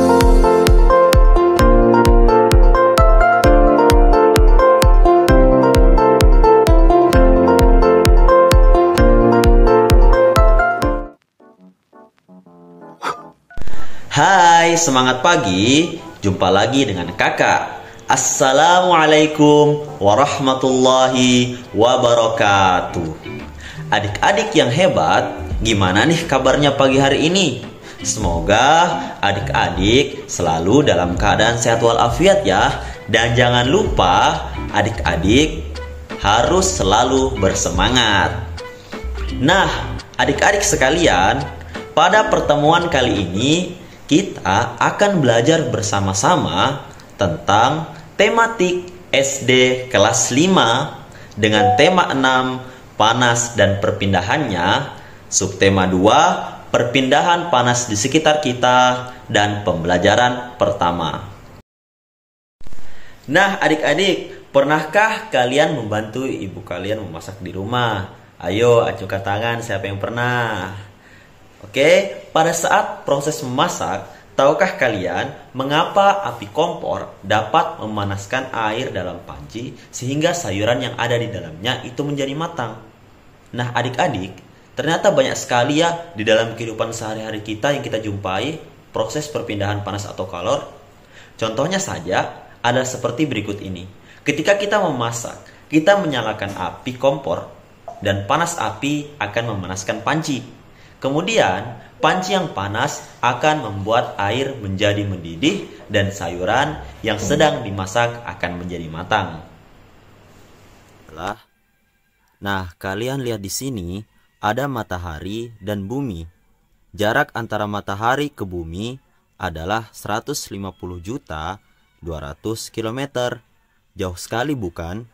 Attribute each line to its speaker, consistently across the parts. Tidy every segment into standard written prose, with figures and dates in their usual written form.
Speaker 1: Hai, semangat pagi. Jumpa lagi dengan kakak. Assalamualaikum warahmatullahi wabarakatuh. Adik-adik yang hebat, gimana nih kabarnya pagi hari ini? Semoga adik-adik selalu dalam keadaan sehat walafiat ya. Dan jangan lupa adik-adik harus selalu bersemangat. Nah, adik-adik sekalian, pada pertemuan kali ini kita akan belajar bersama-sama tentang tematik SD kelas 5 dengan tema 6, panas dan perpindahannya, subtema 2, perpindahan panas di sekitar kita, dan pembelajaran pertama. Nah adik-adik, pernahkah kalian membantu ibu kalian memasak di rumah? Ayo acungkan tangan siapa yang pernah. Oke, pada saat proses memasak, tahukah kalian mengapa api kompor dapat memanaskan air dalam panci sehingga sayuran yang ada di dalamnya itu menjadi matang? Nah adik-adik, ternyata banyak sekali ya di dalam kehidupan sehari-hari kita yang kita jumpai proses perpindahan panas atau kalor. Contohnya saja adalah seperti berikut ini. Ketika kita memasak, kita menyalakan api kompor dan panas api akan memanaskan panci. Kemudian, panci yang panas akan membuat air menjadi mendidih dan sayuran yang sedang dimasak akan menjadi matang. Nah, kalian lihat di sini ada matahari dan bumi. Jarak antara matahari ke bumi adalah 150.200.000 km. Jauh sekali bukan?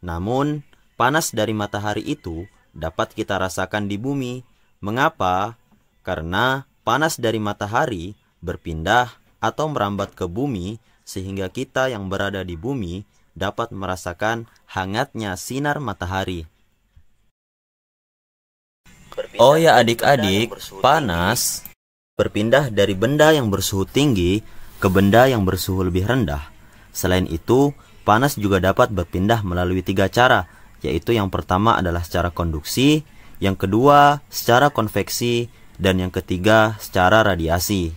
Speaker 1: Namun, panas dari matahari itu dapat kita rasakan di bumi. Mengapa? Karena panas dari matahari berpindah atau merambat ke bumi sehingga kita yang berada di bumi dapat merasakan hangatnya sinar matahari. Oh ya adik-adik, panas berpindah dari benda yang bersuhu tinggi ke benda yang bersuhu lebih rendah. Selain itu, panas juga dapat berpindah melalui 3 cara, yaitu yang pertama adalah secara konduksi, yang kedua secara konveksi, dan yang ketiga secara radiasi.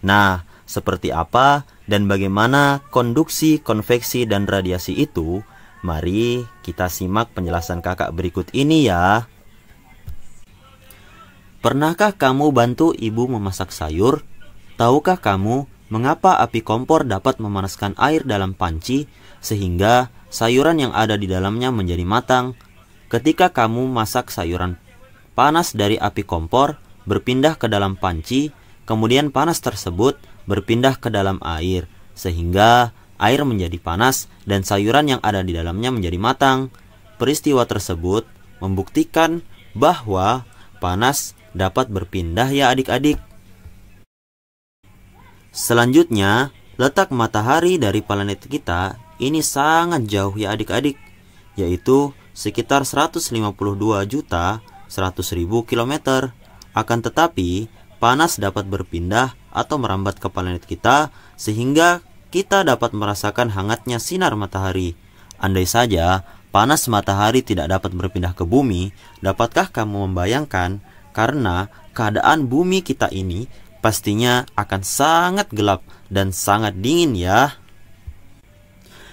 Speaker 1: Nah, seperti apa dan bagaimana konduksi, konveksi, dan radiasi itu? Mari kita simak penjelasan kakak berikut ini ya. Pernahkah kamu bantu ibu memasak sayur? Tahukah kamu mengapa api kompor dapat memanaskan air dalam panci sehingga sayuran yang ada di dalamnya menjadi matang? Ketika kamu masak sayuran, panas dari api kompor berpindah ke dalam panci, kemudian panas tersebut berpindah ke dalam air, sehingga air menjadi panas dan sayuran yang ada di dalamnya menjadi matang. Peristiwa tersebut membuktikan bahwa panas dapat berpindah ya adik-adik. Selanjutnya, letak matahari dari planet kita ini sangat jauh ya adik-adik, yaitu sekitar 152.100.000 km. Akan tetapi, panas dapat berpindah atau merambat ke planet kita sehingga kita dapat merasakan hangatnya sinar matahari. Andai saja panas matahari tidak dapat berpindah ke bumi, dapatkah kamu membayangkan karena keadaan bumi kita ini pastinya akan sangat gelap dan sangat dingin ya.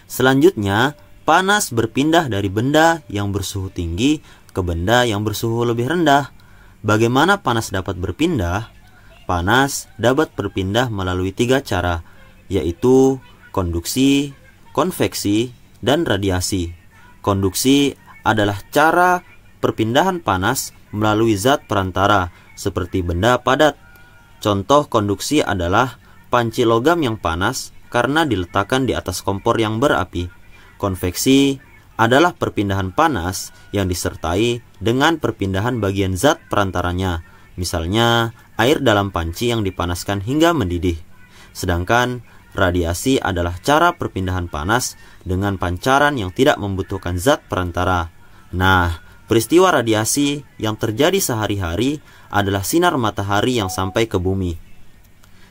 Speaker 1: Selanjutnya, panas berpindah dari benda yang bersuhu tinggi ke benda yang bersuhu lebih rendah. Bagaimana panas dapat berpindah? Panas dapat berpindah melalui 3 cara, yaitu konduksi, konveksi, dan radiasi. Konduksi adalah cara perpindahan panas melalui zat perantara, seperti benda padat. Contoh konduksi adalah panci logam yang panas karena diletakkan di atas kompor yang berapi. Konveksi adalah perpindahan panas yang disertai dengan perpindahan bagian zat perantaranya, misalnya air dalam panci yang dipanaskan hingga mendidih. Sedangkan radiasi adalah cara perpindahan panas dengan pancaran yang tidak membutuhkan zat perantara. Nah, peristiwa radiasi yang terjadi sehari-hari adalah sinar matahari yang sampai ke bumi.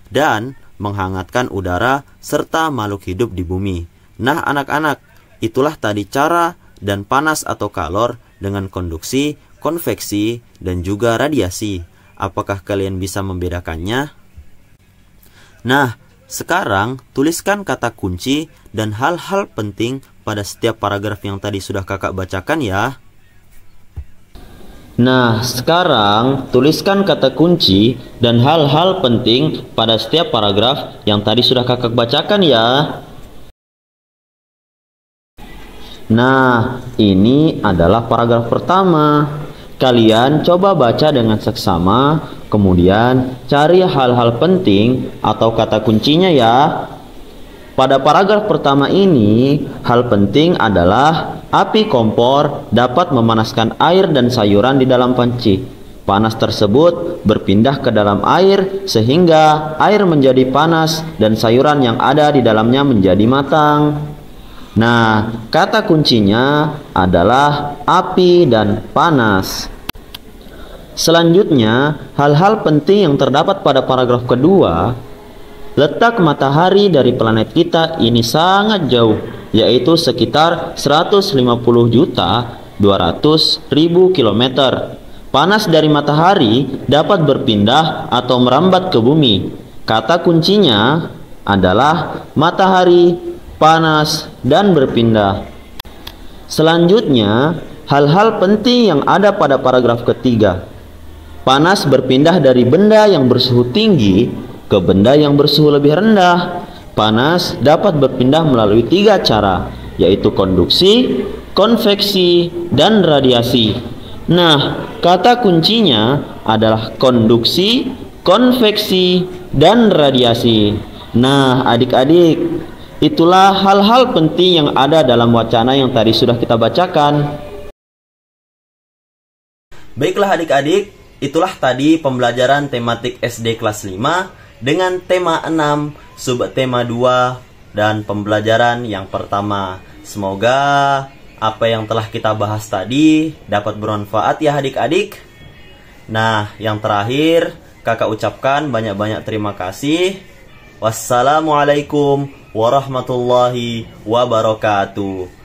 Speaker 1: Dan menghangatkan udara, serta makhluk hidup di bumi. Nah anak-anak, itulah tadi cara dan panas atau kalor dengan konduksi, konveksi, dan juga radiasi. Apakah kalian bisa membedakannya? Nah, sekarang tuliskan kata kunci dan hal-hal penting pada setiap paragraf yang tadi sudah kakak bacakan ya. Nah, sekarang tuliskan kata kunci dan hal-hal penting pada setiap paragraf yang tadi sudah kakak bacakan ya. Nah, ini adalah paragraf pertama. Kalian coba baca dengan seksama, kemudian cari hal-hal penting atau kata kuncinya ya. Pada paragraf pertama ini, hal penting adalah api kompor dapat memanaskan air dan sayuran di dalam panci. Panas tersebut berpindah ke dalam air sehingga air menjadi panas dan sayuran yang ada di dalamnya menjadi matang. Nah, kata kuncinya adalah api dan panas. Selanjutnya, hal-hal penting yang terdapat pada paragraf kedua. Letak matahari dari planet kita ini sangat jauh, yaitu sekitar 150.200.000 km. Panas dari matahari dapat berpindah atau merambat ke bumi. Kata kuncinya adalah matahari, panas, dan berpindah. Selanjutnya, hal-hal penting yang ada pada paragraf ketiga. Panas berpindah dari benda yang bersuhu tinggi ke benda yang bersuhu lebih rendah. Panas dapat berpindah melalui 3 cara, yaitu konduksi, konveksi, dan radiasi. Nah, kata kuncinya adalah konduksi, konveksi, dan radiasi. Nah, adik-adik, itulah hal-hal penting yang ada dalam wacana yang tadi sudah kita bacakan. Baiklah adik-adik, itulah tadi pembelajaran tematik SD kelas 5 dengan tema 6, subtema 2, dan pembelajaran yang pertama. Semoga apa yang telah kita bahas tadi dapat bermanfaat ya adik-adik. Nah, yang terakhir kakak ucapkan banyak-banyak terima kasih. Wassalamualaikum warahmatullahi wabarakatuh.